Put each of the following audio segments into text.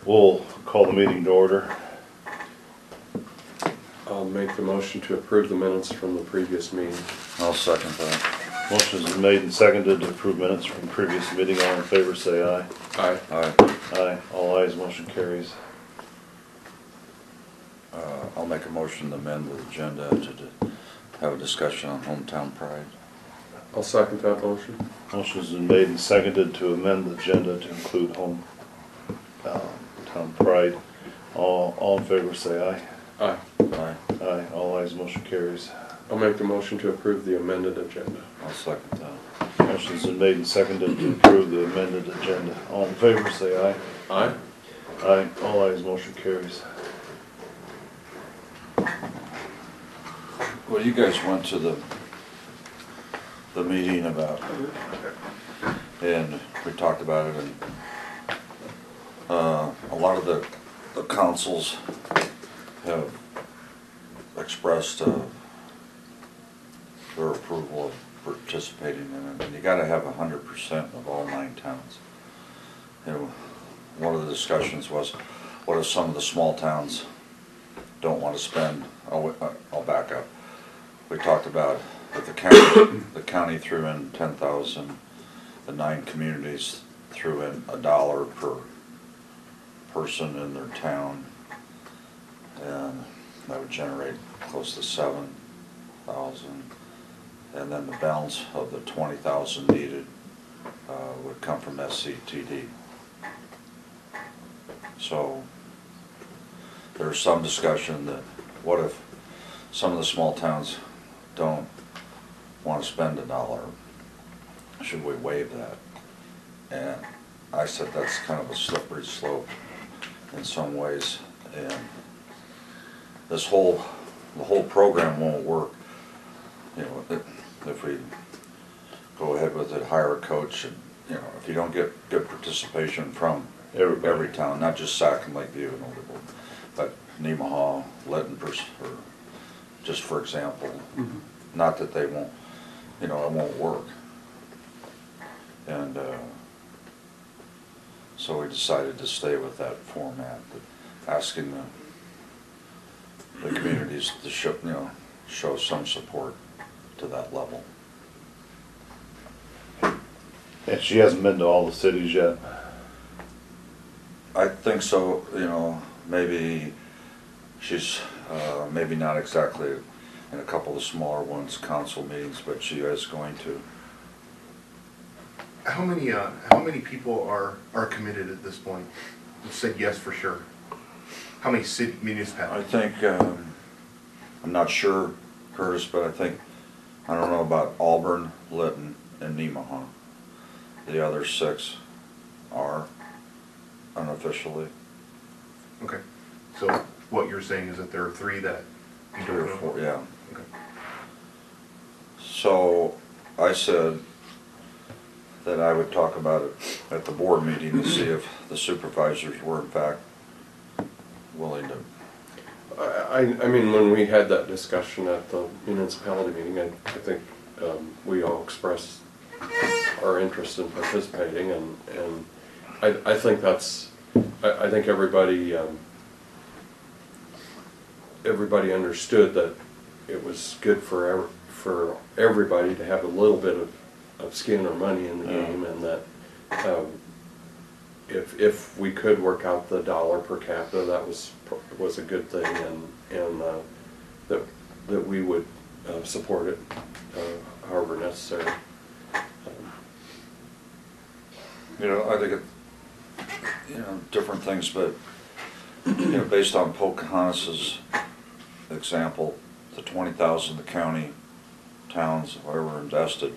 We'll call the meeting to order. I'll make the motion to approve the minutes from the previous meeting. I'll second that. Motion's been made and seconded to approve minutes from previous meeting. All in favor say aye. Aye. Aye. Aye. All ayes, motion carries. I'll make a motion to amend the agenda to have a discussion on hometown pride. I'll second that motion. Motion's been made and seconded to amend the agenda to include home town pride. All in favor say aye. Aye. Aye. Aye. All ayes, motion carries. I'll make the motion to approve the amended agenda. I'll second that. Motion's been made and seconded to approve the amended agenda. All in favor say aye. Aye. Aye. All ayes, motion carries. Well, you guys went to the meeting about, and we talked about it, and a lot of the councils have expressed their approval of participating in it, and you gotta have 100% of all 9 towns. And one of the discussions was, what if some of the small towns don't want to spend? I'll back up. We talked about if the county threw in 10,000, the 9 communities threw in $1 per person in their town, and that would generate close to 7,000. And then the balance of the 20,000 needed would come from SCTD. So there's some discussion that what if some of the small towns don't want to spend $1? Should we waive that? And I said that's kind of a slippery slope in some ways, and the whole program won't work. You know, if we go ahead with it, hire a coach, and you know, if you don't get good participation from every town, not just Sac and Lakeview and Olduvai, but Nemaha, Lytton, or just for example, not that they won't, you know, it won't work. And so we decided to stay with that format, asking the communities to show some support to that level. And she hasn't been to all the cities yet. I think so. You know, maybe she's maybe not exactly in a couple of smaller ones, council meetings, but she is going to. How many people are committed at this point? You said yes for sure. How many city municipalities? I think I'm not sure, Curtis, but I don't know about Auburn, Lytton, and Nemaha. The other 6 are unofficially. Okay. So what you're saying is that there are 3 that you 3 don't or know? 4, yeah. Okay. So I said that I would talk about it at the board meeting to see if the supervisors were in fact willing to. I mean, when we had that discussion at the municipality meeting, I think we all expressed our interest in participating, and I think that's, I think everybody understood that it was good for everybody to have a little bit of skin or money in the game, and that if we could work out the $1 per capita, that was a good thing, and that we would support it however necessary. You know, I think different things, but based on Pocahontas's example, the 20,000 the county, towns, whatever invested,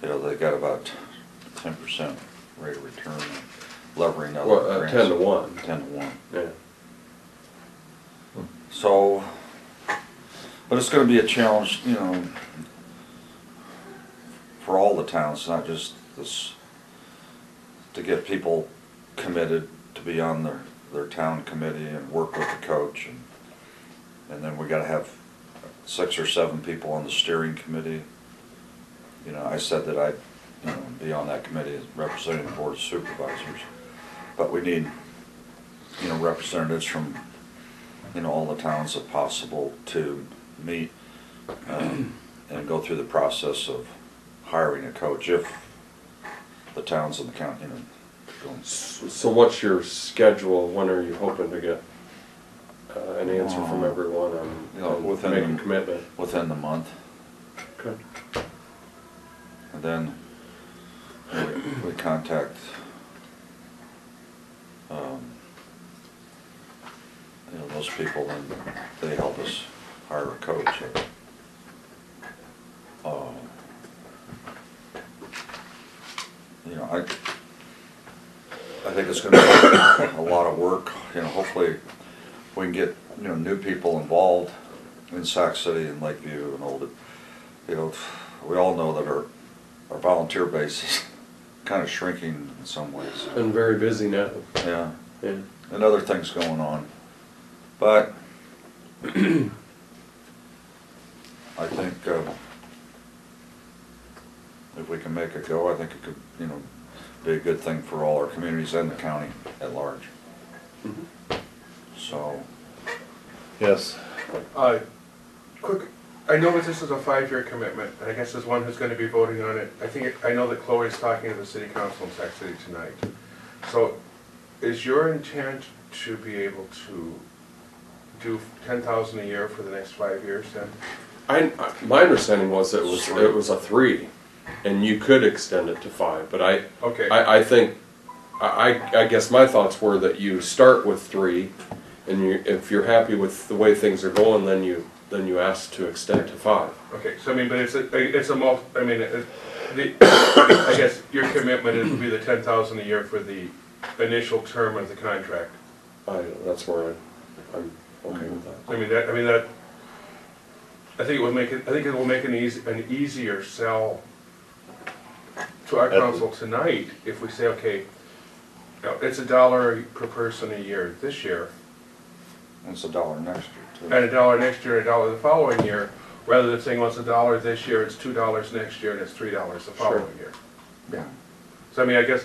they got about 10% rate of return, levering up. Well, 10 to 1. 10 to 1. Yeah. So, but it's going to be a challenge, for all the towns, not just this, to get people committed to be on their town committee and work with the coach, and then we got to have 6 or 7 people on the steering committee. I said that I'd be on that committee representing the board of supervisors, but we need you know, representatives from, you know, all the towns if possible to meet and go through the process of hiring a coach if the towns in the county, you know, go. So what's your schedule? When are you hoping to get an answer from everyone on, You know, within making the- commitment? Within the month. Okay. And then we contact, you know, those people, and they help us hire a coach. You know, I think it's gonna be a lot of work. You know, hopefully we can get, you know, new people involved in Sac City and Lakeview and Old. You know, we all know that our volunteer base is kind of shrinking in some ways. And very busy now. Yeah, Yeah. and other things going on. But I think if we can make it go, I think it could, you know, be a good thing for all our communities and the county at large. So, Yes. Quick, I know that this is a 5-year commitment, and I guess as one who's going to be voting on it, I know that Chloe's talking to the city council in Sac City tonight. So, is your intent to be able to do 10,000 a year for the next 5 years then? My understanding was it Three. was a 3, and you could extend it to 5. But Okay. I think I guess my thoughts were that you start with 3, and if you're happy with the way things are going, then you ask to extend to 5. Okay, so I mean, but I guess your commitment would be the 10,000 a year for the initial term of the contract. That's where I'm okay with that. I think it will make an easier sell to our council tonight if we say, okay, you know, it's $1 per person a year this year, it's $1 next year too. and $1 next year, and $1 the following year, rather than saying, well, it's $1 this year, it's $2 next year, and it's $3 the following year. Yeah. So I mean, I guess,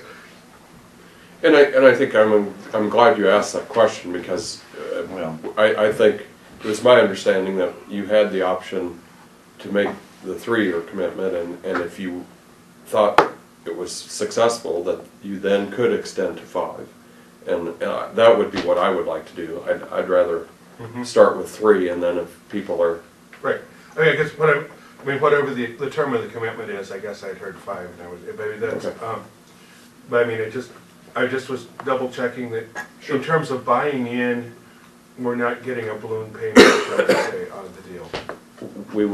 And I think I'm glad you asked that question because Well, I think it was my understanding that you had the option to make the 3-year commitment, and if you thought it was successful, that you then could extend to 5, and that would be what I would like to do. I'd rather start with 3, and then if people are right, I mean, I guess whatever the term of the commitment is, I guess I'd heard 5, and I was, maybe that's, Okay. but I mean, I just was double checking that in terms of buying in, we're not getting a balloon payment, shall we say, on the deal. we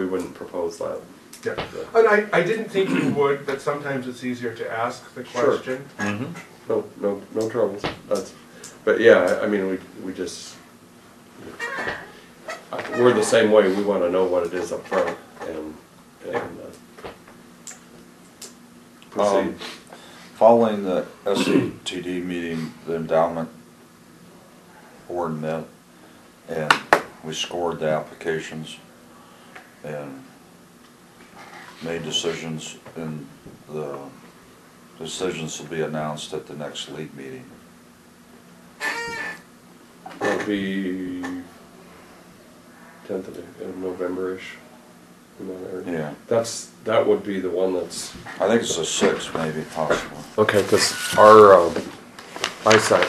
wouldn't propose that. Yeah, and I didn't think you would, but sometimes it's easier to ask the Sure. question. No troubles. But yeah, I mean, we just we're the same way. We want to know what it is up front and proceed. following the SCTD meeting, the endowment board met, and we scored the applications and made decisions, and the decisions will be announced at the next league meeting. That'll be 10th of November-ish. In that area. Yeah. That would be the one that's I think it's a 6, maybe, possible. okay, because our eyesight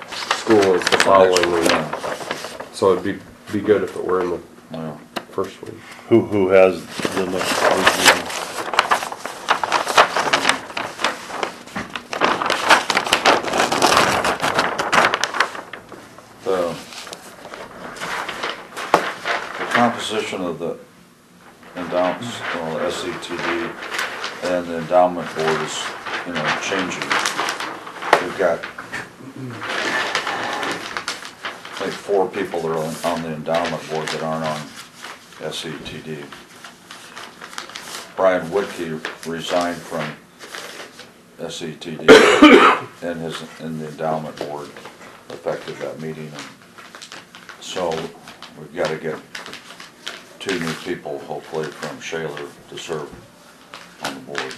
school is the following week, Yeah. so it'd be good if it were in the Yeah. first week. Who has the next league meeting? The composition of the endowment, well, the SCTD and the endowment board is, you know, changing. We've got, I think, 4 people that are on the endowment board that aren't on SCTD. Brian Woodkey resigned from SCTD and the endowment board effective that meeting. And so we've got to get 2 new people, hopefully from Shaler, to serve on the board.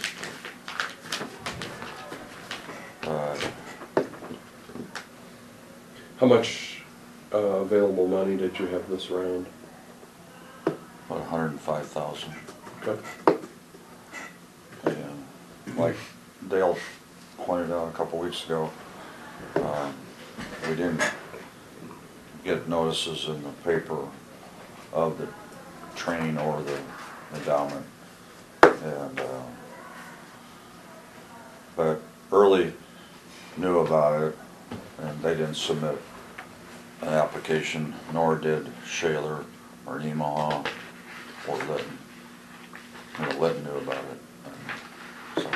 How much available money did you have this round? About 105,000. Okay. And like Dale pointed out a couple weeks ago, we didn't get notices in the paper of the training or the endowment. And, but Early knew about it, and they didn't submit an application, nor did Shaler or Nemaha or Lytton. You know, Lytton knew about it. And so,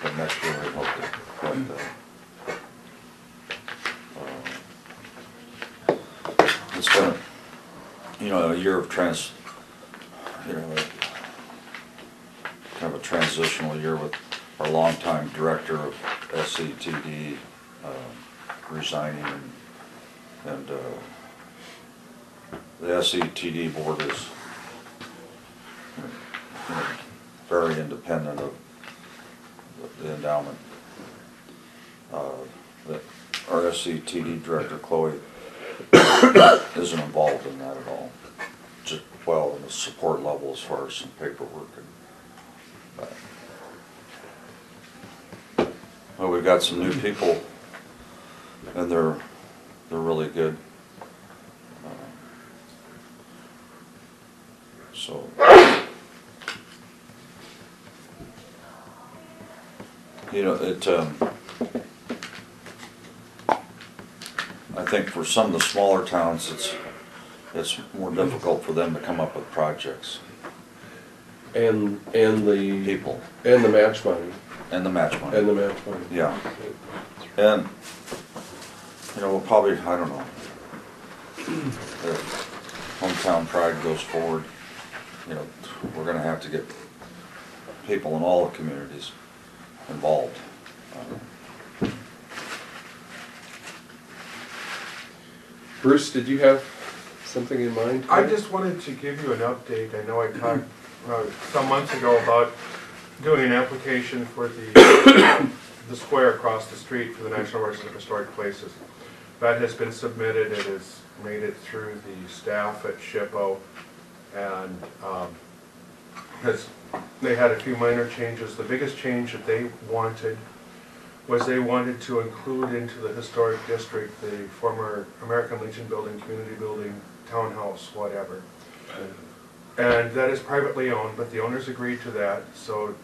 but next year we hope to it's been, you know, a year of kind of a transitional year with our longtime director of SCTD resigning, and the SCTD board is very independent of the endowment. Our SCTD director, Chloe, isn't involved in that at all. Just, well, in the support level as far as some paperwork. Well, we've got some new people, and they're really good. So, you know, I think for some of the smaller towns, it's more difficult for them to come up with projects. And the People. And the match money. And the match money. And the match money. Yeah. And, you know, we'll probably, I don't know, if hometown pride goes forward, you know, we're going to have to get people in all the communities involved. Bruce, did you have something in mind? I just wanted to give you an update. I know I talked some months ago about doing an application for the square across the street for the National Register of Historic Places. That has been submitted. It has made it through the staff at SHPO, and because they had a few minor changes. The biggest change that they wanted was they wanted to include into the historic district the former American Legion building, community building, townhouse, whatever. And that is privately owned, but the owners agreed to that. So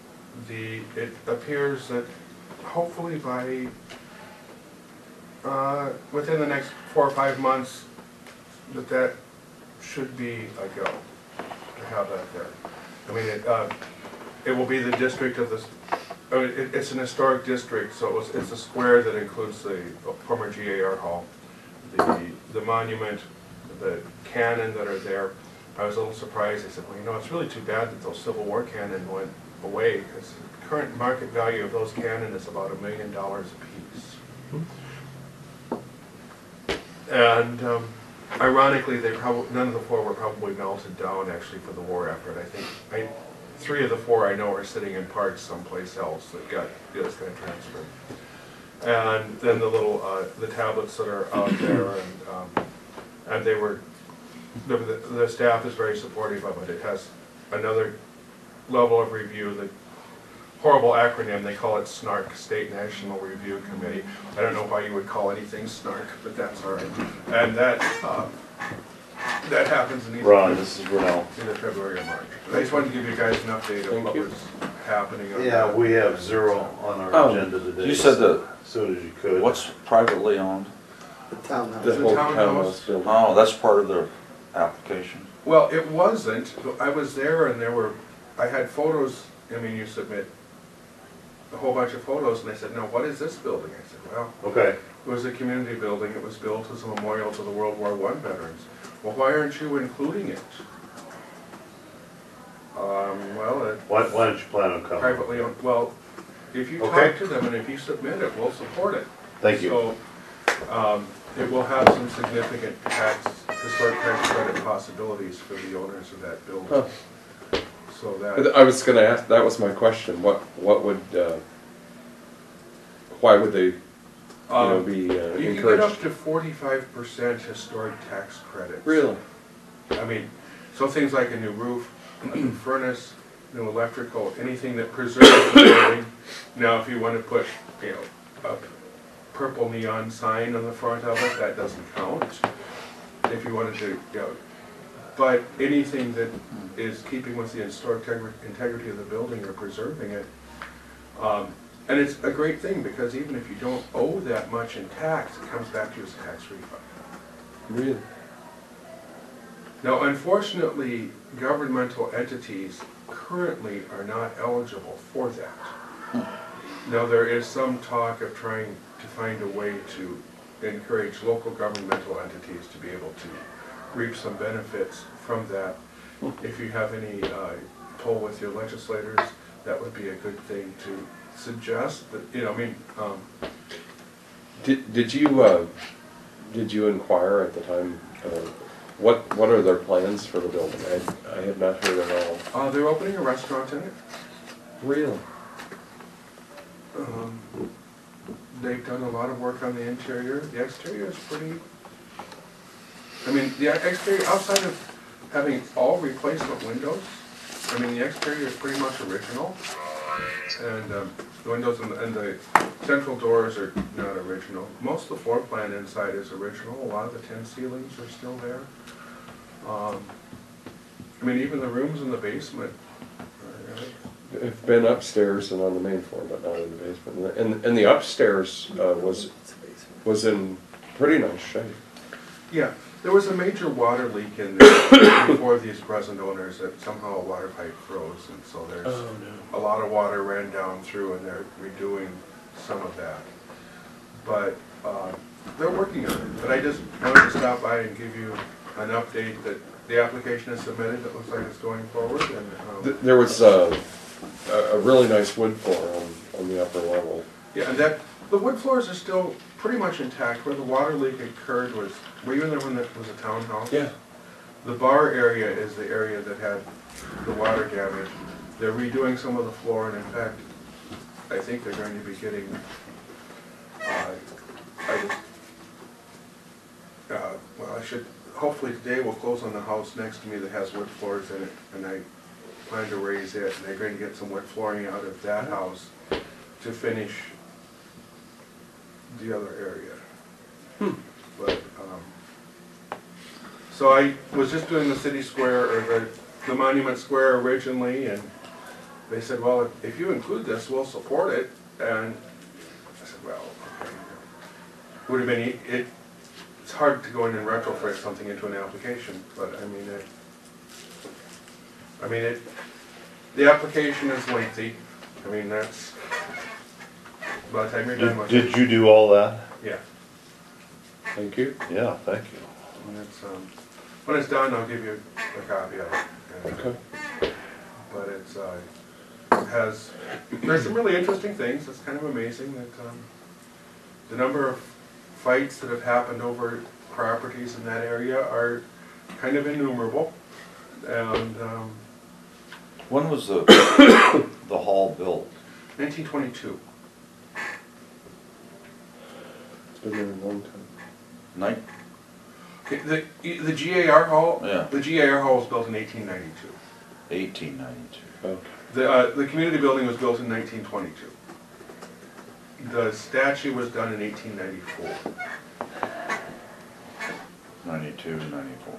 it appears that hopefully by within the next 4 or 5 months that should be a go to have that there. I mean, it will be the district of this. It's an historic district, so it's a square that includes the former GAR hall, the monument, the cannon that are there. I was a little surprised. I said, well, you know, it's really too bad that those Civil War cannon went away, because the current market value of those cannon is about $1 million a piece. And ironically, none of the 4 were probably melted down actually for the war effort. I think 3 of the 4 I know are sitting in parks someplace else that got transferred. And then the little the tablets that are out there, and they were. The staff is very supportive of it. It has another level of review. The horrible acronym, they call it SNARC, State National Review Committee. I don't know why you would call anything SNARC, but that's all right. And that happens in Ron, this is Ronell. either February or March. I just wanted to give you guys an update of what was happening. On Yeah, that. we have 0 on our agenda today. You said that. As soon as you could. What's privately owned? The townhouse. The whole townhouse. townhouse building. Oh, that's part of the application. Well, it wasn't. I was there, and I had photos. I mean, you submit a whole bunch of photos, and they said, "No, what is this building?" I said, "Well, Okay. it was a community building. It was built as a memorial to the World War I veterans." Well, why aren't you including it? Well, Why don't you plan on coming? privately owned. Well, if you Okay. talk to them and if you submit it, we'll support it. Thank you. So, it will have some significant historic tax credit possibilities for the owners of that building. Huh. So that, I was going to ask. That was my question. What would? Why would they be You can get encouraged? up to 45% historic tax credits. Really? I mean, so things like a new roof, a new furnace, new electrical, anything that preserves the building. Now, if you want to put, a purple neon sign on the front of it, that doesn't count. If you wanted to, but anything that is keeping with the historic integrity of the building or preserving it. And it's a great thing, because even if you don't owe that much in tax, it comes back to you as a tax refund. Really? Now, unfortunately, governmental entities currently are not eligible for that. Now, there is some talk of trying to find a way to encourage local governmental entities to be able to reap some benefits from that. If you have any pull with your legislators, that would be a good thing to suggest. That, Did you inquire at the time, what are their plans for the building? I had not heard at all. They're opening a restaurant in it. Really? They've done a lot of work on the interior. The exterior is pretty, the exterior, outside of having all replacement windows, the exterior is pretty much original. And the windows and the central doors are not original. Most of the floor plan inside is original. A lot of the tin ceilings are still there. Even the rooms in the basement. I've been upstairs and on the main floor, but not in the basement. And the upstairs was in pretty nice shape. Yeah, there was a major water leak in there before these present owners, that somehow a water pipe froze, and so there's a lot of water ran down through, and they're redoing some of that. But they're working on it. But I just wanted to stop by and give you an update that the application is submitted. It looks like it's going forward. And There was a really nice wood floor on the upper level. yeah, and the wood floors are still pretty much intact. Where the water leak occurred was, were you in there when it was a townhouse? Yeah. The bar area is the area that had the water damage. They're redoing some of the floor, and in fact, I think they're going to be getting, hopefully today we'll close on the house next to me that has wood floors in it, and I plan to raise it, and they're going to get some wood flooring out of that house to finish the other area. But, so I was just doing the city square, or the monument square originally, and they said, well, if you include this, we'll support it. And I said, well, okay. Would have been, it's hard to go in and retrofit something into an application, but the application is lengthy. That's, by the time you're done with it. Did you do all that? Yeah. Thank you. Yeah, thank you. When it's done, I'll give you a copy of it. And, Okay. but there's some really interesting things. It's kind of amazing that the number of fights that have happened over properties in that area are kind of innumerable. And When was the hall built? 1922. It's been there a long time. Night? The GAR hall. Yeah. The GAR hall was built in 1892. 1892. Okay. The community building was built in 1922. The statue was done in 1894. 92, 94,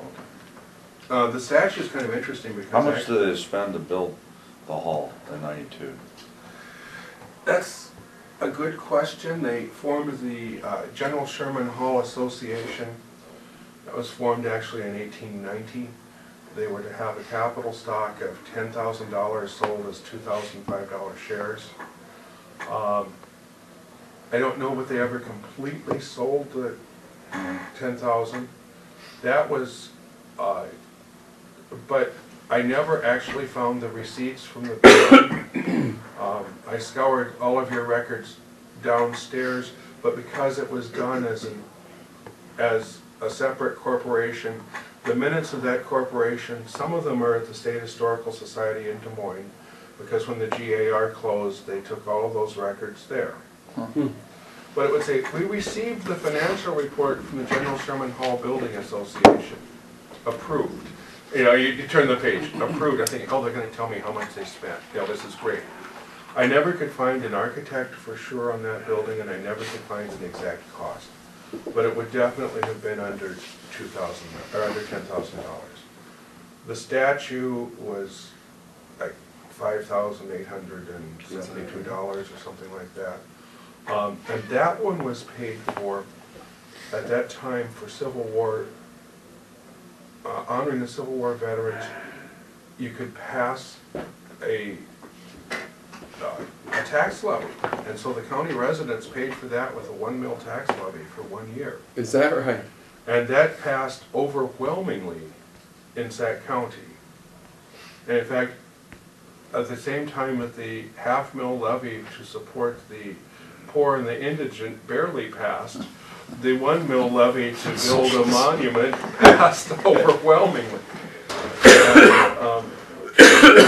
okay. The statue is kind of interesting because How much did they spend to build the hall in 92? That's a good question. They formed the General Sherman Hall Association. That was formed actually in 1890. They were to have a capital stock of $10,000 sold as $2,005 shares. I don't know if they ever completely sold the 10,000. That was, but I never actually found the receipts from the building. I scoured all of your records downstairs, but because it was done as a separate corporation, the minutes of that corporation, some of them are at the State Historical Society in Des Moines, because when the GAR closed, they took all of those records there. but it would say, we received the financial report from the General Sherman Hall Building Association. Approved. You know, you turn the page, approved, I think, oh, they're gonna tell me how much they spent. Yeah, this is great. I never could find an architect for sure on that building, and I never could find an exact cost. But it would definitely have been under $2,000, or under $10,000. The statue was like $5,872 or something like that. And that one was paid for, at that time, for Civil War, honoring the Civil War veterans. You could pass a tax levy, and so the county residents paid for that with a 1 mil tax levy for 1 year. Is that right? And that passed overwhelmingly in Sac County. And in fact, at the same time that the half-mil levy to support the poor and the indigent barely passed, the 1 mil levy to build a monument passed overwhelmingly.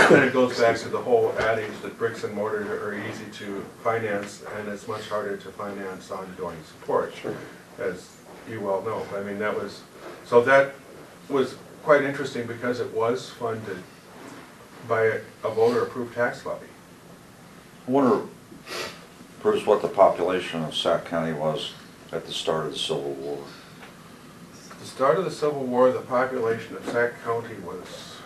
And it goes back to the whole adage that bricks and mortar are easy to finance, and it's much harder to finance ongoing support, as you well know. I mean, that was quite interesting because it was funded by a voter-approved tax levy. I wonder, Bruce, what the population of Sac County was at the start of the Civil War. At the start of the Civil War, the population of Sac County was,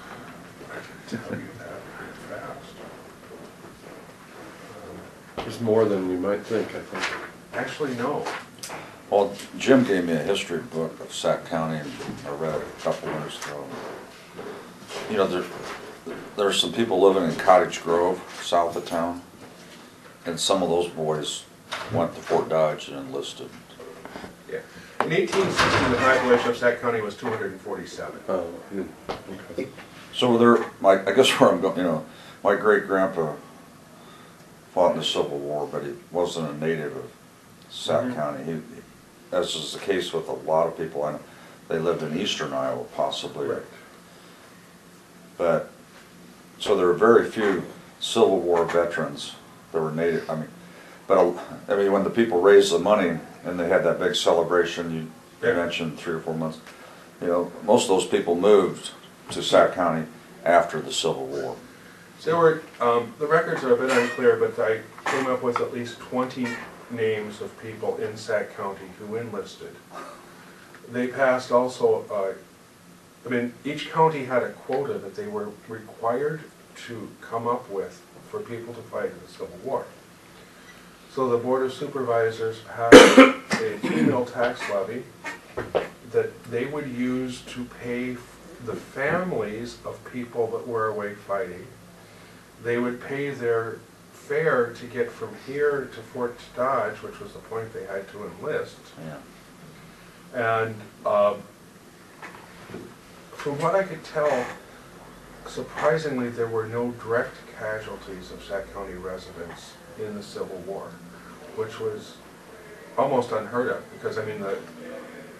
I can tell you that pretty fast. It's more than you might think, I think. Actually, no. Well, Jim gave me a history book of Sac County, and I read it a couple years ago. You know, there's some people living in Cottage Grove, south of town, and some of those boys went to Fort Dodge and enlisted. Yeah. In 1860, the population of Sac County was 247. Oh, okay. So I guess where I'm going, you know, my great-grandpa fought in the Civil War, but he wasn't a native of Sac County. As is the case with a lot of people, I know they lived in eastern Iowa, possibly. Right. But, so there were very few Civil War veterans that were native. I mean, when the people raised the money and they had that big celebration you mentioned 3 or 4 months, you know, most of those people moved to Sac County after the Civil War. There were, the records are a bit unclear, but I came up with at least 20 names of people in Sac County who enlisted. They passed also, I mean, each county had a quota that they were required to come up with for people to fight in the Civil War. So the Board of Supervisors passed a 3 mil tax levy that they would use to pay the families of people that were away fighting. They would pay their fare to get from here to Fort Dodge, which was the point they had to enlist. Yeah. And from what I could tell, surprisingly, there were no direct casualties of Sac County residents in the Civil War, which was almost unheard of, because I mean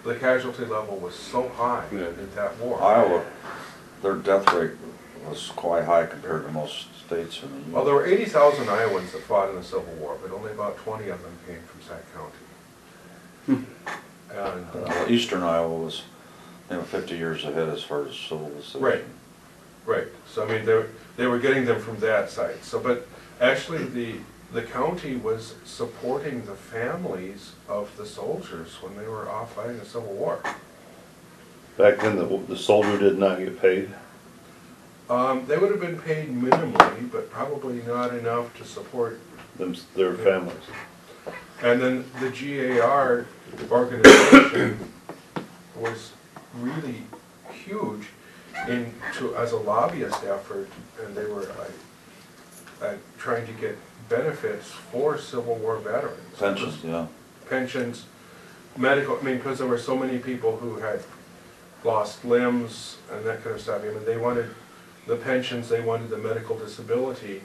the casualty level was so high in that war. Iowa, their death rate was quite high compared to most states in the U.S. Well, there were 80,000 Iowans that fought in the Civil War, but only about 20 of them came from Sac County. And Eastern Iowa was, you know, 50 years ahead as far as civilization. Right. Right. So I mean, they were getting them from that side. So, but actually, the county was supporting the families of the soldiers when they were off fighting the Civil War. Back then, the soldier did not get paid. They would have been paid minimally, but probably not enough to support Their families. And then the GAR organization was really huge as a lobbyist effort, and they were trying to get benefits for Civil War veterans. Pensions, yeah. Pensions, medical, I mean, because there were so many people who had lost limbs and that kind of stuff. I mean, they wanted the pensions, they wanted the medical disability,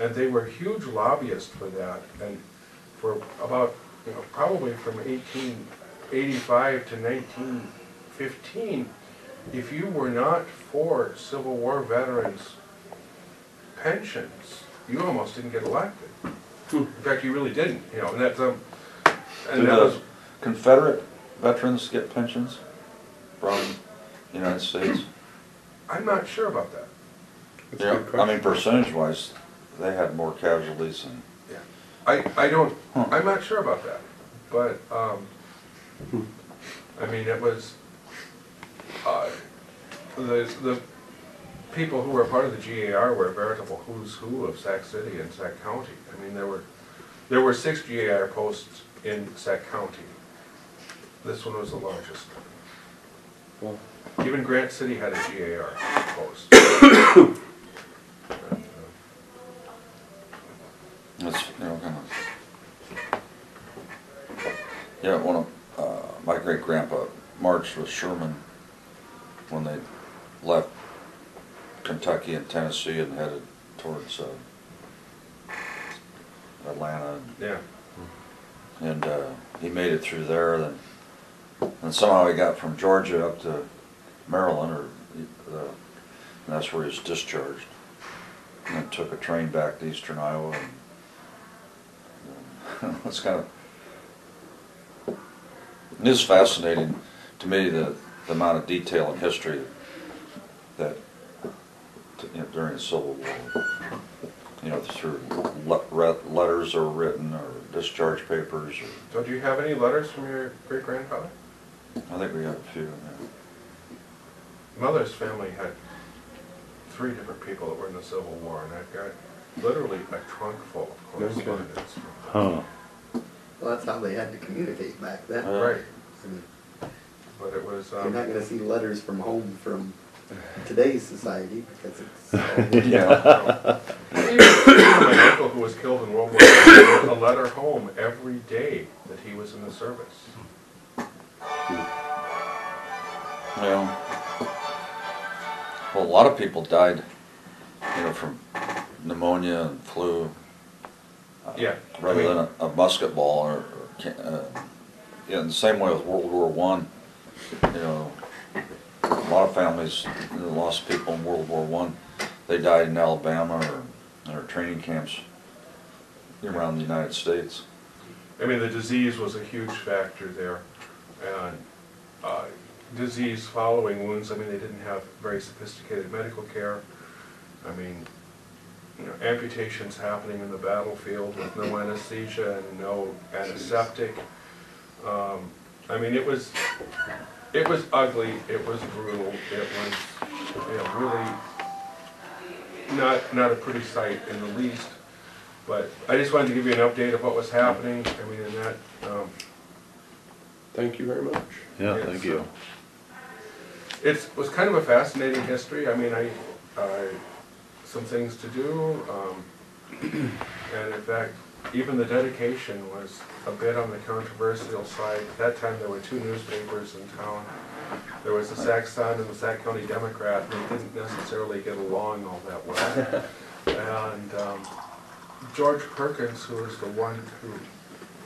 and they were huge lobbyists for that. And for about, you know, probably from 1885 to 1915, if you were not for Civil War veterans' pensions, you almost didn't get elected. In fact, you really didn't, you know, and that's, Do And that was, the Confederate veterans get pensions from the United States? I'm not sure about that. That's a Yeah, good I mean, question. percentage-wise, they had more casualties than, I don't, Huh. I'm not sure about that, but, I mean, it was, the people who were part of the GAR were a veritable who's who of Sac City and Sac County. I mean, there were 6 GAR posts in Sac County. This one was the largest. Well, Even Grant City had a GAR post. it's, you know, kind of. Yeah, one of, my great-grandpa marched with Sherman when they left Kentucky and Tennessee and headed towards Atlanta. Yeah. And he made it through there, and somehow he got from Georgia up to Maryland, and that's where he was discharged. And then took a train back to eastern Iowa, and it's kind of, it is fascinating to me the amount of detail and history that, you know, during the Civil War, you know, through letters are written or discharge papers. Or, So do you have any letters from your great-grandfather? I think we have a few. Yeah. Mother's family had 3 different people that were in the Civil War, and I've got literally a trunk full of correspondence. Huh. Well, that's how they had to communicate back then. Right, I mean, but it was, you're not gonna see letters from home from today's society because it's. Yeah. even my uncle who was killed in World War II wrote a letter home every day that he was in the service. Well, a lot of people died, you know, from pneumonia and flu. Yeah. Rather than a musket ball or yeah, in the same way with World War One, you know, a lot of families, you know, lost people in World War One. They died in Alabama or training camps around the United States. I mean, the disease was a huge factor there, and disease following wounds. I mean, they didn't have very sophisticated medical care. I mean, you know, amputations happening in the battlefield with no anesthesia and no antiseptic. I mean, it was ugly. It was brutal. It was, you know, really not a pretty sight in the least. But I just wanted to give you an update of what was happening. I mean, in that. thank you very much. Yeah, Yes. thank you. It was kind of a fascinating history. I mean, some things to do, and in fact, even the dedication was a bit on the controversial side. At that time, there were 2 newspapers in town. There was the Sac Sun and the Sac County Democrat, and they didn't necessarily get along all that well. And George Perkins, who was the one who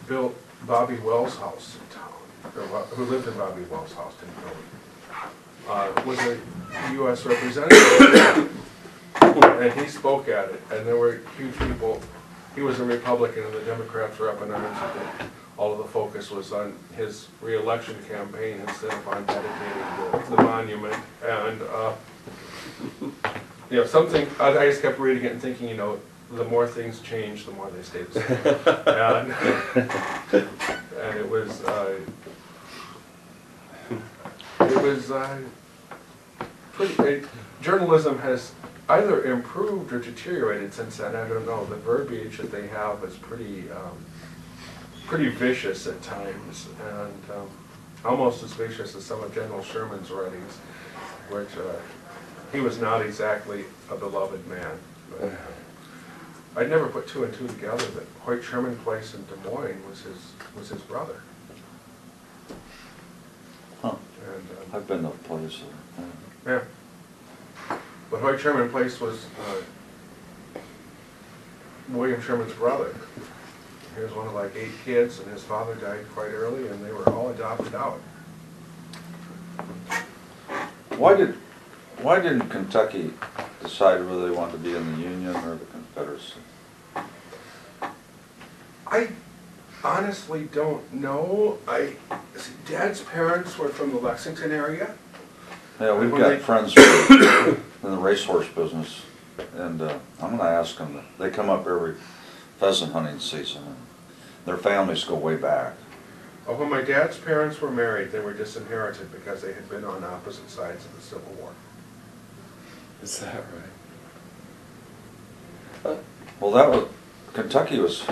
built Bobby Wells' house in town, or who lived in Bobby Wells' house, didn't build it, was a U.S. representative, and he spoke at it, and there were huge people. He was a Republican, and the Democrats were up in arms that all of the focus was on his re-election campaign instead of on dedicating the monument. And you know, something I just kept reading it and thinking, you know, the more things change, the more they stay the same. And it was pretty. Journalism has either improved or deteriorated since then. I don't know. The verbiage that they have is pretty vicious at times, and almost as vicious as some of General Sherman's writings, which he was not exactly a beloved man. But, I'd never put 2 and 2 together that Hoyt Sherman Place in Des Moines was his brother. Huh. And, I've been to a place. yeah. But Hoyt Sherman Place was William Sherman's brother. He was one of like 8 kids, and his father died quite early, and they were all adopted out. Why didn't Kentucky decide whether they wanted to be in the Union or the Confederacy? honestly don't know. See, Dad's parents were from the Lexington area. Yeah, we've When got they- friends in the racehorse business, and I'm gonna ask them, they come up every pheasant hunting season, and their families go way back. When my dad's parents were married, they were disinherited because they had been on opposite sides of the Civil War. Is that right? Well, that was, Kentucky was,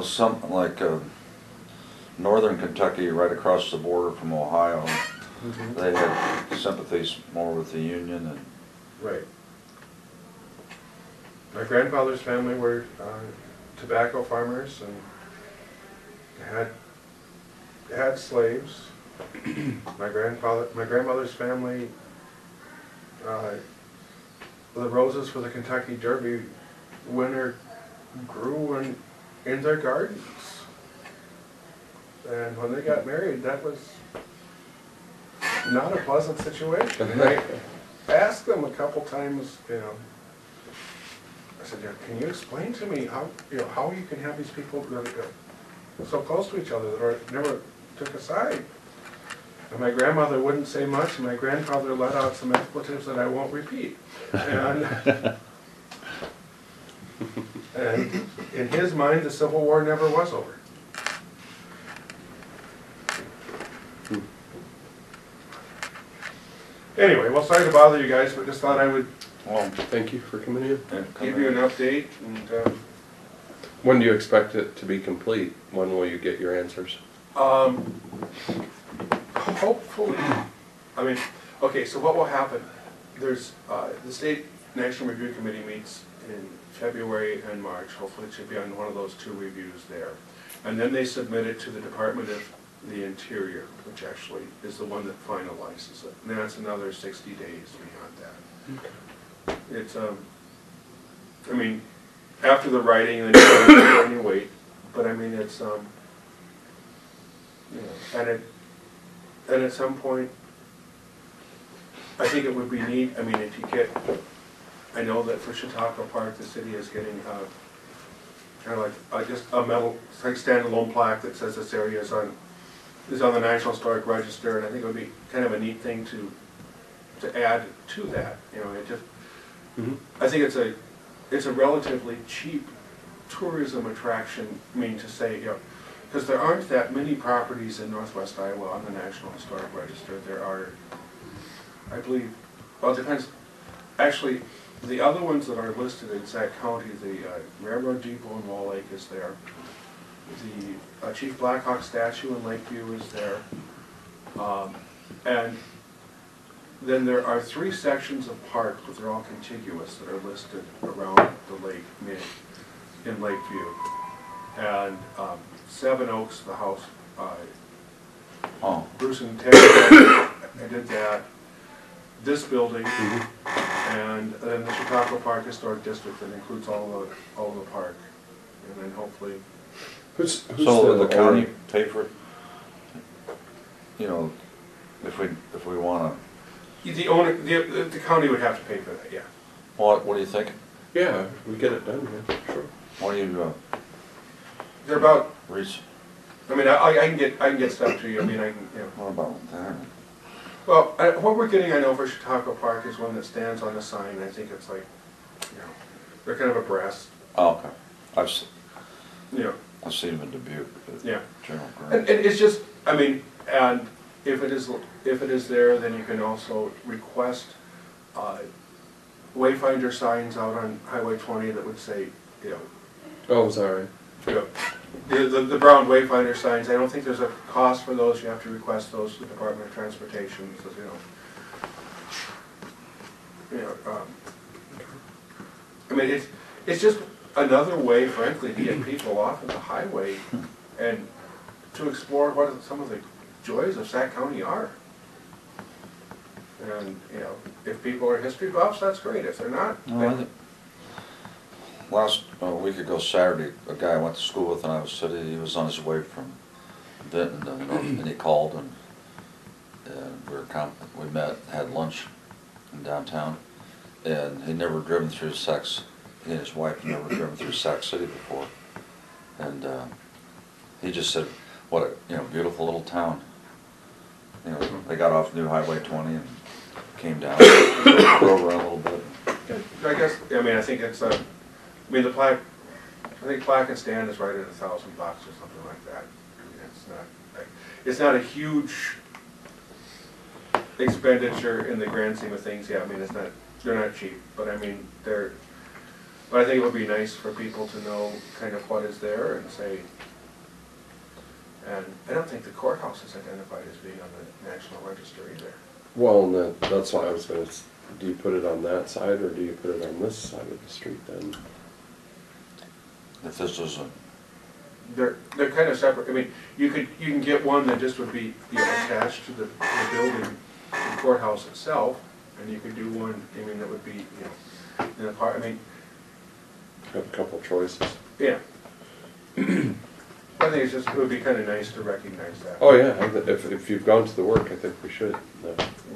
something like northern Kentucky, right across the border from Ohio. They had sympathies more with the Union, and Right. My grandfather's family were tobacco farmers and had slaves. My grandmother's family, the roses for the Kentucky Derby winner grew in their gardens. And when they got married, that was not a pleasant situation. And I asked them a couple times, I said, can you explain to me how you can have these people that are so close to each other that are never took a side? And my grandmother wouldn't say much, and my grandfather let out some expletives that I won't repeat. And in his mind, the Civil War never was over. Anyway, well, sorry to bother you guys, but just thought I would well, Thank you for coming in. give you an update, and When do you expect it to be complete? When will you get your answers? hopefully, okay, so what will happen, there's, the State National Review Committee meets in February and March. Hopefully it should be on one of those two reviews there. And then they submit it to the Department of the Interior, which actually is the one that finalizes it. And that's another 60 days beyond that. It's, after the writing, then you wait, but it's, and at some point, I think it would be neat, if you get, I know that for Chautauqua Park, the city is getting kind of like just a metal, like standalone plaque that says this area is on the National Historic Register, and I think it would be kind of a neat thing to add to that. It just, I think it's a relatively cheap tourism attraction. To say, because there aren't that many properties in northwest Iowa on the National Historic Register. There are, I believe, well, it depends. Actually, the other ones that are listed in Sac County, the Railroad Depot in Wall Lake is there. The Chief Blackhawk statue in Lakeview is there. And then there are 3 sections of park, but they're all contiguous, that are listed around the lake in Lakeview. And Seven Oaks, the house, Bruce and Ted, I did that. This building, and then the Chautauqua Park Historic District that includes all the park, and then hopefully. Who's so the county pay for it? If we want to. The owner, the county would have to pay for that, yeah. What do you think? Yeah, we get it done, yeah, sure. What do you? They're about. Reach. I can get stuff to you. I can. What about that? Well, what we're getting, I know, for Chautauqua Park is one that stands on a sign. I think it's like, they're kind of a brass. Oh, okay. I've seen them in Dubuque. Yeah. General And it's just, and if it is there, then you can also request wayfinder signs out on Highway 20 that would say, Oh, sorry. The brown wayfinder signs. I don't think there's a cost for those. You have to request those to the Department of Transportation. So, it's just another way, frankly, to get people off of the highway and to explore what some of the joys of Sac County are. And if people are history buffs, that's great. If they're not, then last week ago Saturday, a guy I went to school with in Iowa City, he was on his way from Vinton, and he called, and we met, had lunch in downtown, and he'd never driven through he and his wife had never driven through Sac City before, and he just said, what a, you know, beautiful little town. You know, they got off New Highway 20 and came down, drove around a little bit. I guess, I mean, I think it's, I mean, the plaque, I think plaque and stand is right at $1,000 or something like that. I mean, it's not a huge expenditure in the grand scheme of things, yeah, I mean, they're not cheap, but I mean, but I think it would be nice for people to know kind of what is there and say, and I don't think the courthouse is identified as being on the National Register either. Well, and that's why I was gonna, do you put it on that side or do you put it on this side of the street then? If this isn't, They're kind of separate. I mean, you can get one that just would be, you know, attached to the building, the courthouse itself, and you could do one, I mean, that would be, you know, in a part. I mean, Have a couple choices. yeah. I think it's just, it would be kind of nice to recognize that. Oh, yeah, if you've gone to the work, I think we should. You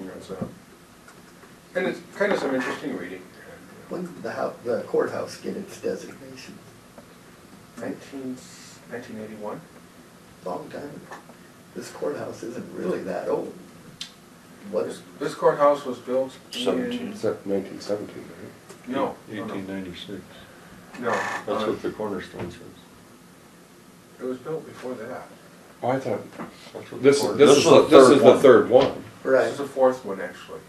know, so, and it's kind of some interesting reading. When did the courthouse get its designation? 1981. Long time ago. This courthouse isn't really that old. What is, This courthouse was built 17. Is that 1917, right? No. 1896. No. That's what the cornerstone says. It was built before that. Oh, I thought, That's what this the is the third one. This right, is the fourth one, actually.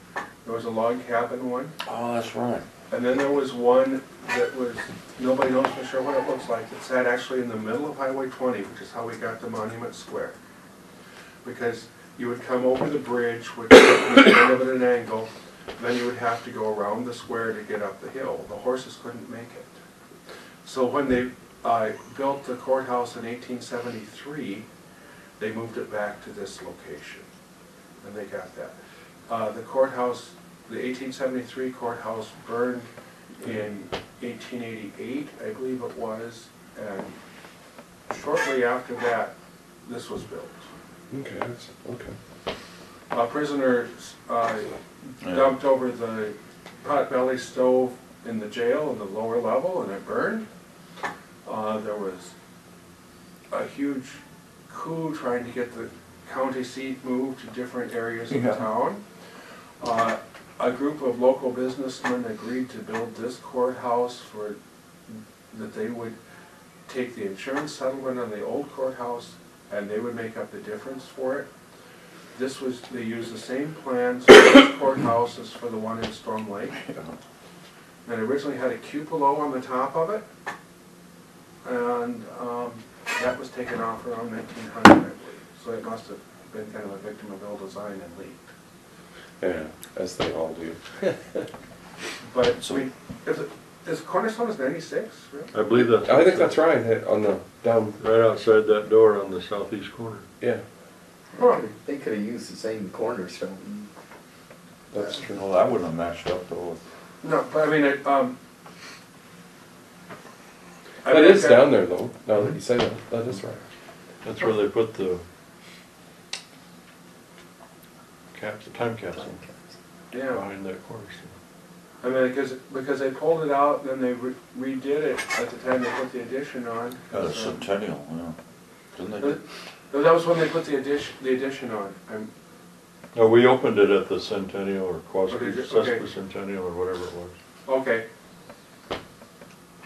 There was a log cabin one. oh, that's right. And then there was one that was, nobody knows for sure what it looks like. It sat actually in the middle of Highway 20, which is how we got to Monument Square. Because you would come over the bridge, which was kind of at an angle, then you would have to go around the square to get up the hill. The horses couldn't make it. So when they built the courthouse in 1873, they moved it back to this location. And they got that. The courthouse, the 1873 courthouse burned in 1888, I believe it was, and shortly after that, this was built. Okay, okay. Prisoners dumped over the potbelly stove in the jail in the lower level, and it burned. There was a huge coup trying to get the county seat moved to different areas of town. A group of local businessmen agreed to build this courthouse that they would take the insurance settlement on the old courthouse and they would make up the difference for it. They used the same plans for this courthouse as for the one in Storm Lake. And it originally had a cupola on the top of it. And that was taken off around 1900, I believe. So it must have been kind of a victim of ill design and leaked. Yeah, as they all do. But, So- I mean, is Cornerstone is 96, really? I believe that's. I think that's right, on the down, Right outside that door on the southeast corner. yeah, they could have used the same cornerstone. that's true. Well, that wouldn't have matched up though with, No, but I mean, That is down there though, now that you say that, that is right. That's where they put the time capsule, Yeah, behind that cornerstone. I mean, because they pulled it out, then they redid it at the time they put the addition on. the Centennial, yeah. Didn't they? No, that was when they put the addition on. No, we opened it at the Centennial or Okay, okay. Sesquicentennial or whatever it was. Okay,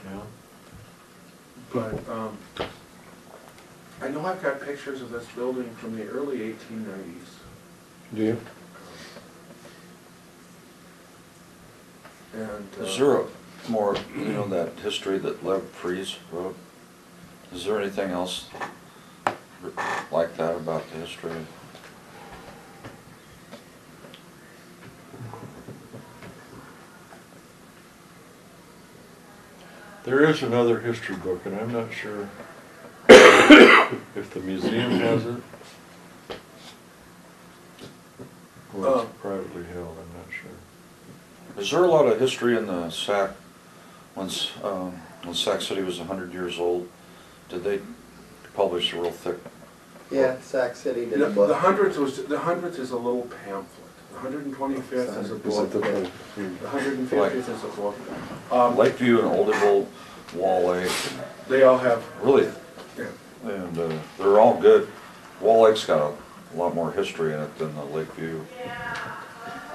Yeah. but, I know I've got pictures of this building from the early 1890s. Do you? And, Is there a more, you know, that history that Lev Fries wrote? Is there anything else like that about the history? There is another history book, and I'm not sure if the museum has it or it's privately held, I'm not sure. Is there a lot of history in the Sac, when Sac City was 100 years old? Did they publish a real thick? Yeah, Sac City did the a book. 100th is a little pamphlet. The 125th is a Is it book. the thing? The 150th is a book. Lakeview and Oldeville, Wall Lake, They all have, really, yeah. And they're all good. Wall Lake's got a lot more history in it than the Lakeview.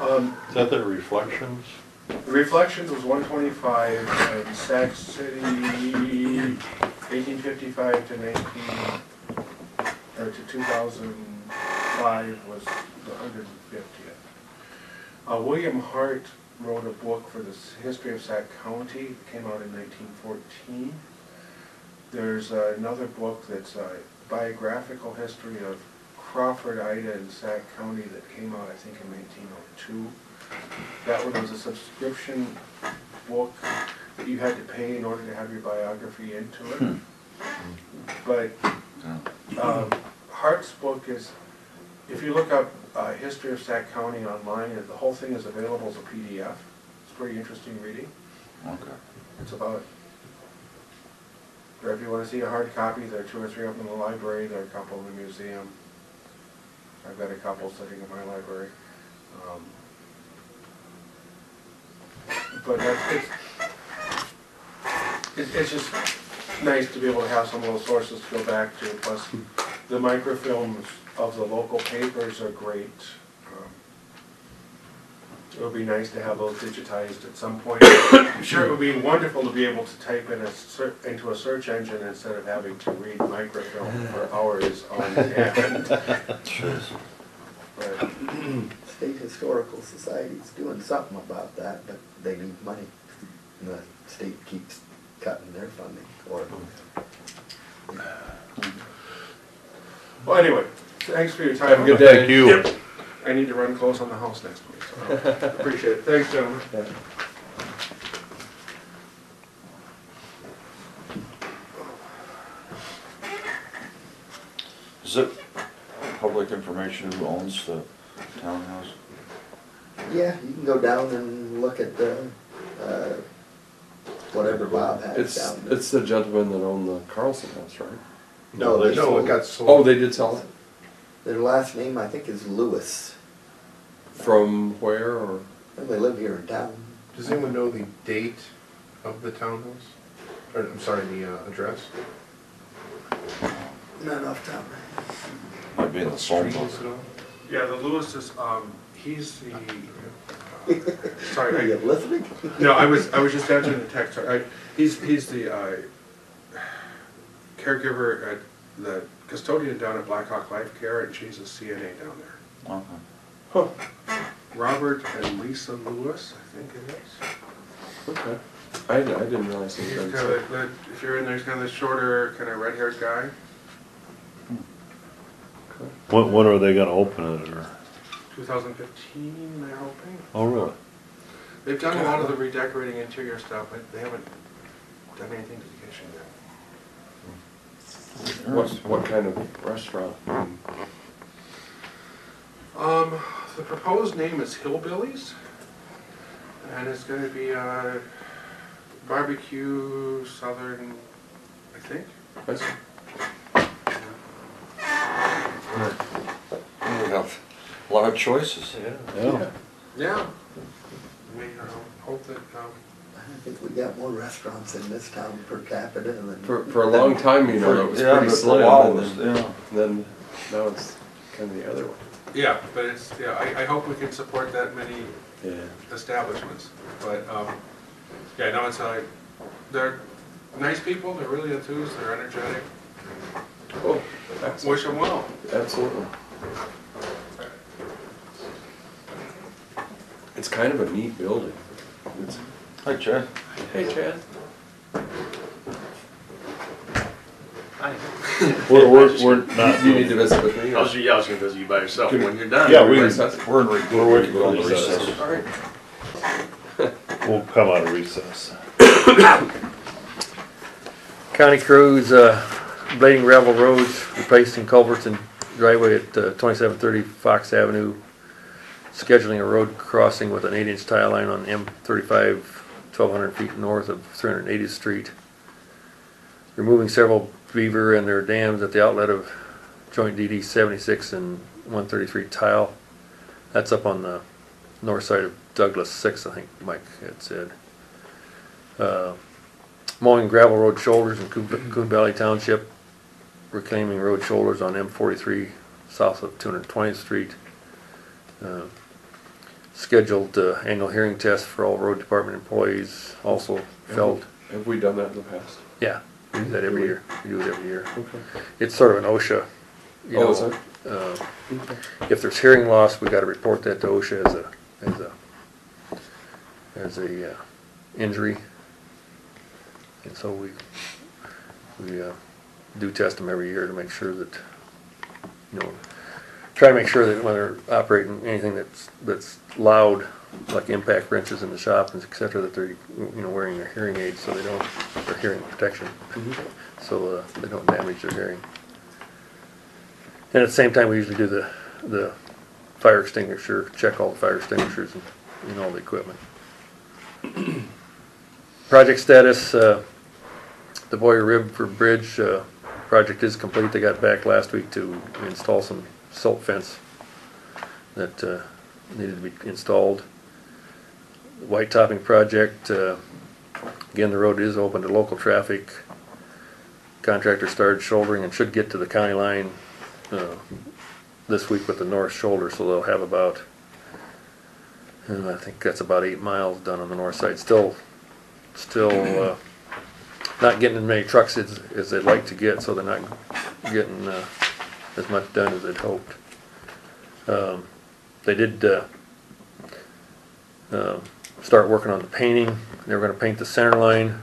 Is that the Reflections? The Reflections was 125, and Sac City, 1855 to 2005 was the 150th. William Hart wrote a book for the history of Sac County. It came out in 1914. There's another book that's a biographical history of Crawford, Ida, and Sac County that came out, I think, in 1902. That one was a subscription book that you had to pay in order to have your biography into it. But Hart's book is, if you look up History of Sac County online, the whole thing is available as a PDF. It's pretty interesting reading. Okay. It's about, or if you want to see a hard copy, there are 2 or 3 of them in the library, there are a couple in the museum. I've got a couple sitting in my library. But it's just nice to be able to have some of those sources to go back to. Plus, the microfilms of the local papers are great. It would be nice to have those digitized at some point. I'm sure it would be wonderful to be able to type in into a search engine instead of having to read microfilm for hours on end. Sure. But State Historical Society's doing something about that, but they need money. And the state keeps cutting their funding, or... well, anyway, thanks for your time. Have a good day. Thank you. Yep. I need to run close on the house next week, so appreciate it. Thanks, gentlemen. Yeah. Is it public information who owns the townhouse? Yeah, you can go down and look at the, whatever Bob has down there. It's the gentleman that owned the Carlson house, right? No, they No, sold it got it. sold. Oh, they did sell it? Their last name, I think, is Lewis. From where, or? And they live here in town. Does anyone know the date of the townhouse? Or, I'm sorry, the address? Not off the top. Might be in the phone Street book. is it on? Yeah, the Lewis is, he's the, Are sorry, you listening? no, I was just answering the text. He's the caregiver at the custodian down at Black Hawk Life Care, and she's a CNA down there. Okay. Robert and Lisa Lewis, I think it is. Okay. I didn't realize he He's had kind of if you're in there, he's kind of the shorter, kind of red-haired guy. When are they gonna open it, or? 2015, they're hoping. Oh, really? They've done a lot of the redecorating interior stuff, but they haven't done anything to the kitchen yet. What kind of restaurant? The proposed name is Hillbillies, and it's going to be barbecue southern, I think. That's- We have a lot of choices. Yeah. Yeah. We hope that. I think we got more restaurants in this town per capita than... For a long time, you know, it was Yeah, pretty but for a while, slim, and yeah. then now it's kind of the other way. Yeah, but it's I hope we can support that many Yeah. establishments. But yeah, no, it's they're nice people. They're really enthused. They're energetic. Cool. Wish them well. Absolutely. It's kind of a neat building. Hi, Chad. Hey, Chad. We're not. You need to visit with me. I was gonna visit you by yourself when you're done. Yeah, we, Recess? We're in We're recess. All right. we'll come out of recess. County crews, blading gravel roads, replacing culverts and driveway at 2730 Fox Avenue, scheduling a road crossing with an 8-inch tile line on M35, 1,200 feet north of 380th Street. Removing several beaver and their dams at the outlet of joint DD 76 and 133 tile. That's up on the north side of Douglas 6, I think Mike had said. Mowing gravel road shoulders in Coon Valley Township. reclaiming road shoulders on M43 south of 220th Street. Scheduled annual hearing test for all road department employees, also held. Have we done that in the past? Yeah, we do that every year. We do it every year. Okay. It's sort of an OSHA, you know. Is it? If there's hearing loss, we got to report that to OSHA as a injury, and so we do test them every year to make sure that, you know, try to make sure that when they're operating anything that's loud, like impact wrenches in the shop and et cetera, that they're, you know, wearing their hearing aids so they don't, or hearing protection, so they don't damage their hearing. And at the same time, we usually do the fire extinguisher, check all the fire extinguishers and all the equipment. Project status, the Boyer River Bridge project is complete. They got back last week to install some silt fence that needed to be installed. The white topping project, again, the road is open to local traffic. Contractor started shouldering and should get to the county line this week with the north shoulder, so they'll have about, I think that's about 8 miles done on the north side. Still not getting as many trucks as they'd like to get, so they're not getting as much done as they'd hoped. They did start working on the painting. They were going to paint the center line.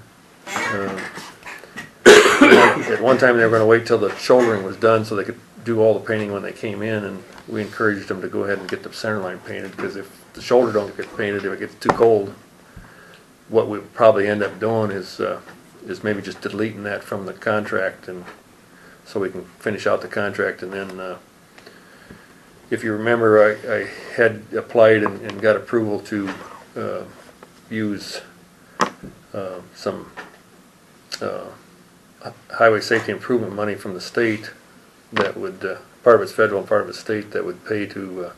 At one time they were going to wait till the shouldering was done so they could do all the painting when they came in, and we encouraged them to go ahead and get the center line painted, because if the shoulder don't get painted, if it gets too cold, what we probably end up doing is maybe just deleting that from the contract, and so we can finish out the contract. And then if you remember, I had applied and got approval to use some highway safety improvement money from the state that would, part of it's federal and part of it's state, that would pay to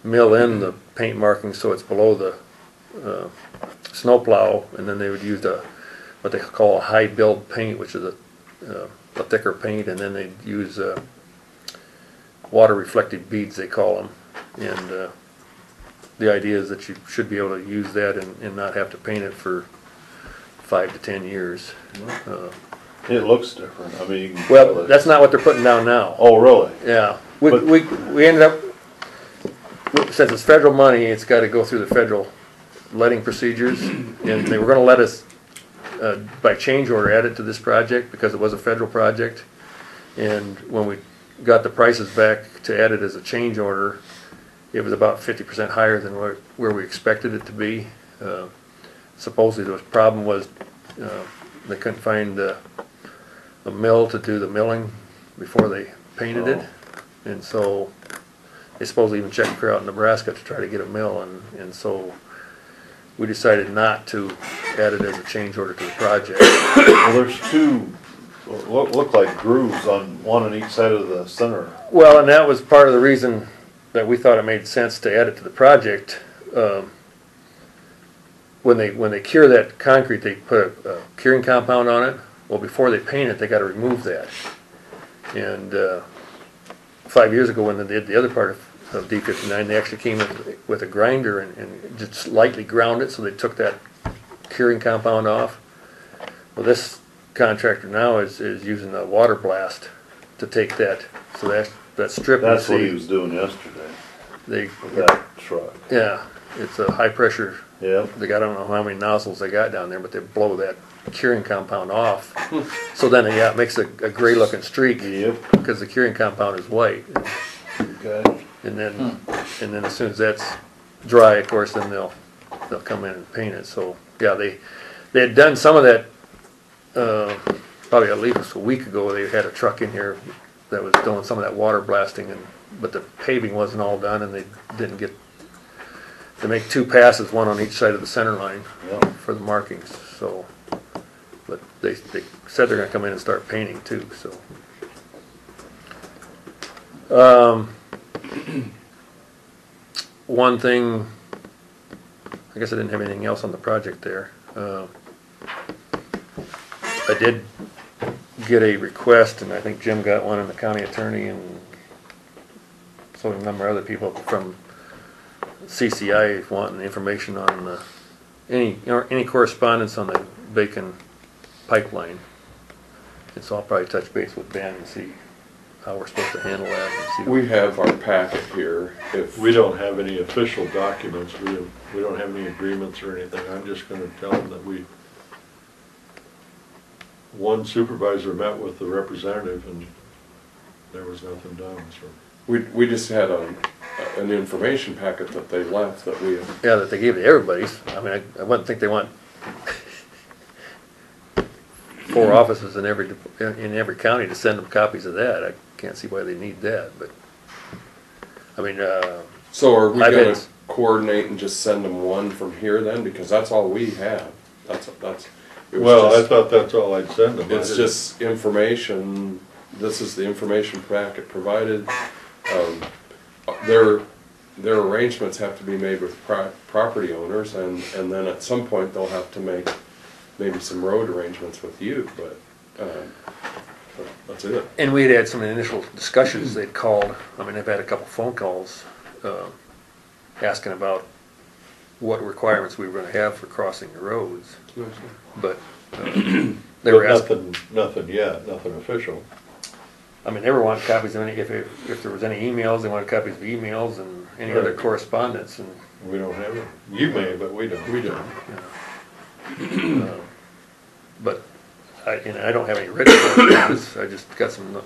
mill in the paint markings so it's below the snow plow, and then they would use what they call a high build paint, which is a thicker paint, and then they'd use water reflected beads, they call them, and the idea is that you should be able to use that and not have to paint it for 5 to 10 years. It looks different, I mean. Well, that's not what they're putting down now. Oh, really? Yeah, But- we ended up, since it's federal money, it's got to go through the federal letting procedures, and they were going to let us by change order add it to this project because it was a federal project. And when we got the prices back to add it as a change order, it was about 50% higher than where we expected it to be. Supposedly the problem was they couldn't find a mill to do the milling before they painted it, and so they supposedly even checked her out in Nebraska to try to get a mill, and so we decided not to add it as a change order to the project. Well, there's two, look like grooves on one on each side of the center. Well, and that was part of the reason that we thought it made sense to add it to the project. When they cure that concrete, they put a curing compound on it. Well, before they paint it, they got to remove that. And 5 years ago, when they did the other part of D59, they actually came with a grinder and just lightly ground it, so they took that curing compound off. Well, this contractor now is using a water blast to take that, so that strip. That's what he was doing yesterday, with that truck. Yeah, it's a high pressure. Yeah. I don't know how many nozzles they got down there, but they blow that curing compound off. So then, yeah, it makes a gray looking streak. Yep. Because the curing compound is white. Okay. And then as soon as that's dry, of course, then they'll come in and paint it. So yeah, they had done some of that probably at least a week ago. They had a truck in here that was doing some of that water blasting, but the paving wasn't all done, and they didn't get to make 2 passes, one on each side of the center line for the markings. So, but they said they're going to come in and start painting too. So. One thing, I guess I didn't have anything else on the project there. I did get a request, and I think Jim got one in the county attorney, and so a number of other people from CCI wanting information on any correspondence on the Bacon pipeline. And so I'll probably touch base with Ben and see how we're supposed to handle that. And see We have our packet here. If We don't have any official documents, we don't have any agreements or anything. I'm just gonna tell them that one supervisor met with the representative and there was nothing done, so. we just had an information packet that they left that we have. Yeah, that they gave to everybody's. I mean, I wouldn't think they want 4 offices in every county to send them copies of that. I can't see why they need that, but, I mean, So are we I've gonna had- coordinate and just send them one from here then? Because that's all we have. It was Well, I just- thought that's all I'd send them. I It's didn't- just information, this is the information packet provided. Their arrangements have to be made with property owners, and then at some point they'll have to make maybe some road arrangements with you, but that's it. and we'd had some initial discussions. They'd called, I mean, I've had a couple phone calls, asking about what requirements we were gonna have for crossing the roads, but, they But were asking. nothing yet, nothing official. I mean, they were wanting copies of any, if there was any emails, they wanted copies of emails and any other Right. correspondence, and, We don't have it. You may, but we don't. We don't. but I don't have any written correspondence. I just got some,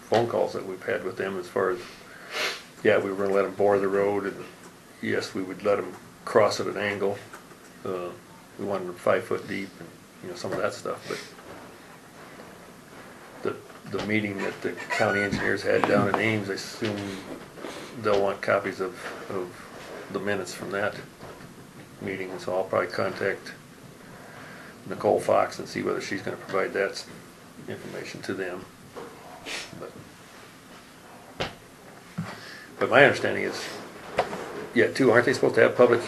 phone calls that we've had with them as far as, yeah, we were gonna let them bore the road, and yes, we would let them cross at an angle. We wanted them 5 foot deep, and, some of that stuff, but the meeting that the county engineers had down in Ames, I assume they'll want copies of the minutes from that meeting, and so I'll probably contact Nicole Fox and see whether she's gonna provide that information to them. But my understanding is, too, aren't they supposed to have public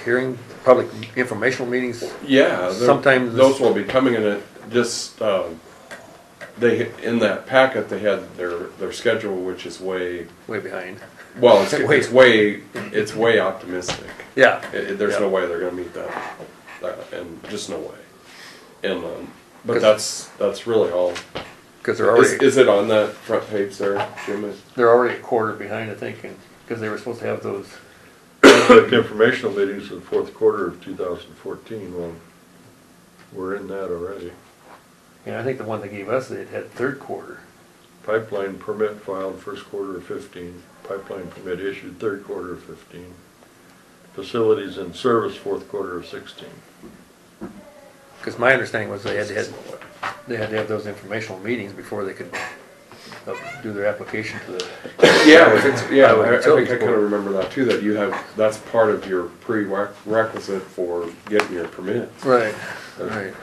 informational meetings? Yeah, Sometimes- those will be coming in it, just, in that packet, they had their schedule, which is way, Way behind. well, it's way optimistic. Yeah. There's Yeah. no way they're gonna meet that, and just no way. And, but 'Cause- that's really all. Cause they're already, Is it on that front page there, Jim? they're already a quarter behind, I think, cause they were supposed to have those, Public informational meetings in the fourth quarter of 2014, well, we're in that already. I think the one they gave us, they had 3rd quarter. Pipeline permit filed first quarter of 15, pipeline permit issued third quarter of 15. Facilities in service fourth quarter of 16. Cause my understanding was they had to have those informational meetings before they could do their application to the. Yeah, Highway I think Utilities I kinda Board. remember that too, that that's part of your prerequisite for getting your permits. Right, right.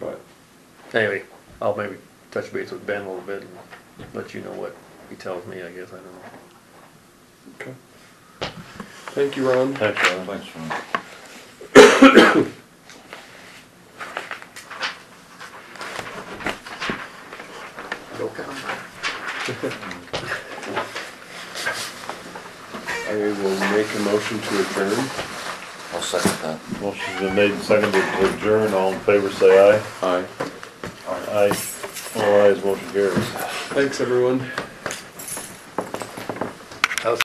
But, Anyway, I'll maybe touch base with Ben a little bit and let you know what he tells me, I guess, I don't know. okay. Thank you, Ron. Thanks, Ron. Thanks, Ron. Go count. I will make a motion to adjourn. I'll second that. Motion's been made and seconded to adjourn. All in favor, say aye. Aye. Aye. All ayes, motion carries. Thanks, everyone.